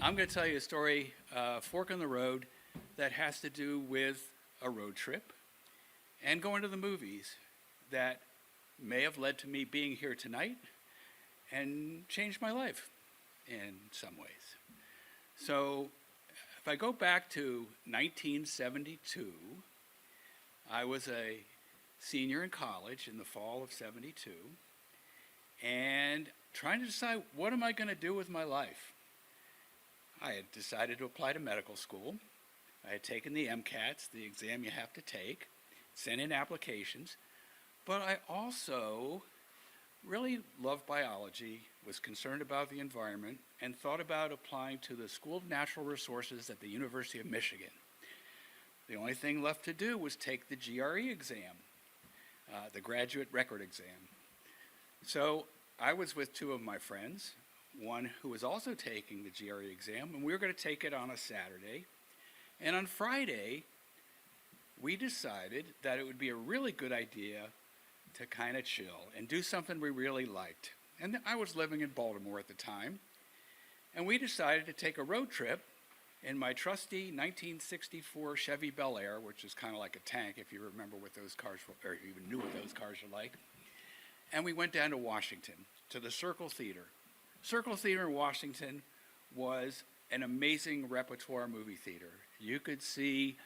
I'm going to tell you a story, fork in the road, that has to do with a road trip and going to the movies that may have led to me being here tonight and changed my life in some ways. So if I go back to 1972, I was a senior in college in the fall of 72 and trying to decide, what am I going to do with my life? I had decided to apply to medical school. I had taken the MCATs, the exam you have to take, sent in applications, but I also really loved biology, was concerned about the environment, and thought about applying to the School of Natural Resources at the University of Michigan. The only thing left to do was take the GRE exam, the graduate record exam. So I was with two of my friends, one who was also taking the GRE exam, and we were going to take it on a Saturday. And on Friday, we decided that it would be a really good idea to kind of chill and do something we really liked. And I was living in Baltimore at the time, and we decided to take a road trip in my trusty 1964 Chevy Bel Air, which is kind of like a tank if you remember what those cars were, or even knew what those cars are like. And we went down to Washington, to the Circle Theater. Circle Theater in Washington was an amazing repertoire movie theater. You could see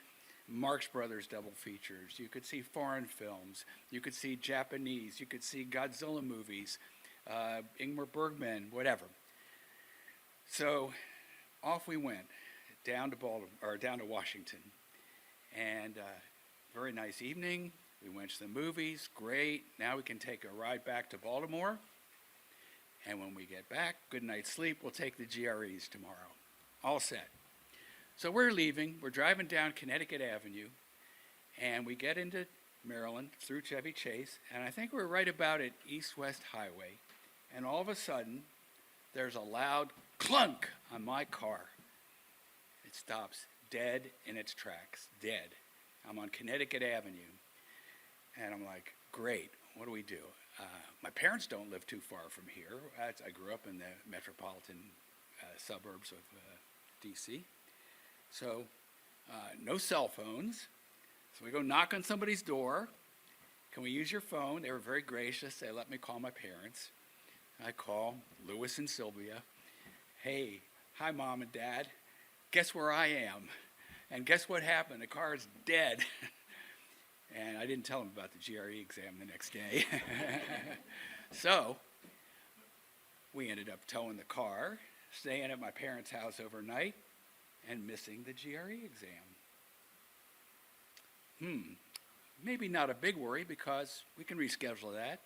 Marx Brothers double features, you could see foreign films, you could see Japanese, you could see Godzilla movies, Ingmar Bergman, whatever. So off we went down to Washington, and very nice evening. We went to the movies, great. Now we can take a ride back to Baltimore, and when we get back, good night's sleep, we'll take the GREs tomorrow. All set. So we're leaving, we're driving down Connecticut Avenue, and we get into Maryland through Chevy Chase, and I think we're right about at East-West Highway, and all of a sudden, there's a loud clunk on my car. It stops dead in its tracks, dead. I'm on Connecticut Avenue, and I'm like, great, what do we do? My parents don't live too far from here. I grew up in the metropolitan suburbs of DC. So no cell phones. So we go knock on somebody's door. Can we use your phone? They were very gracious. They let me call my parents. I call Louis and Sylvia. Hey, hi Mom and Dad. Guess where I am? And guess what happened? The car is dead. And I didn't tell them about the GRE exam the next day. So we ended up towing the car, staying at my parents' house overnight, and missing the GRE exam. Maybe not a big worry because we can reschedule that.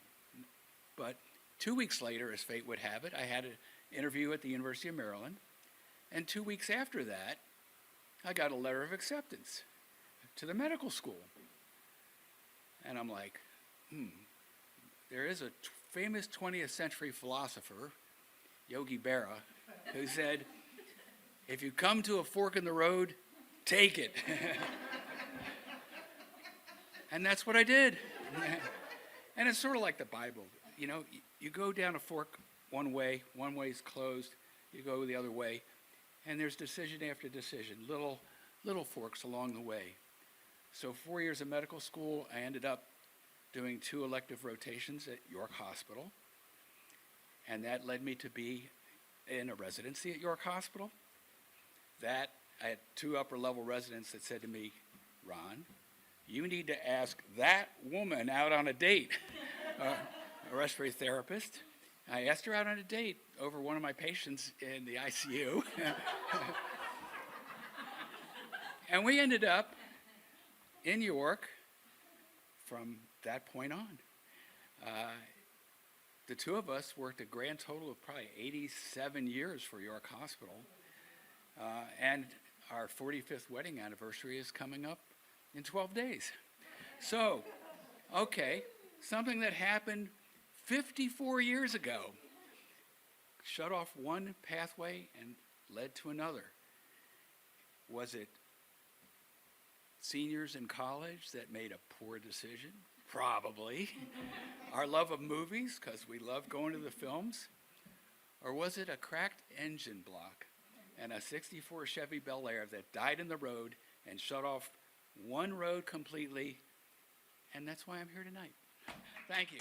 But 2 weeks later, as fate would have it, I had an interview at the University of Maryland. And 2 weeks after that, I got a letter of acceptance to the medical school. And I'm like, there is a famous 20th century philosopher, Yogi Berra, who said, if you come to a fork in the road, take it. And that's what I did. And it's sort of like the Bible. You know, you go down a fork one way's closed, you go the other way, and there's decision after decision, little forks along the way. So 4 years of medical school, I ended up doing 2 elective rotations at York Hospital, and that led me to be in a residency at York Hospital. That, I had 2 upper-level residents that said to me, Ron, you need to ask that woman out on a date, a respiratory therapist. I asked her out on a date over one of my patients in the ICU. And we ended up in York from that point on. The 2 of us worked a grand total of probably 87 years for York Hospital. And our 45th wedding anniversary is coming up in 12 days. So, okay, something that happened 54 years ago shut off one pathway and led to another. Was it seniors in college that made a poor decision? Probably. Our love of movies, because we love going to the films? Or was it a cracked engine block and a 64 Chevy Bel Air that died in the road and shut off one road completely, and that's why I'm here tonight. Thank you.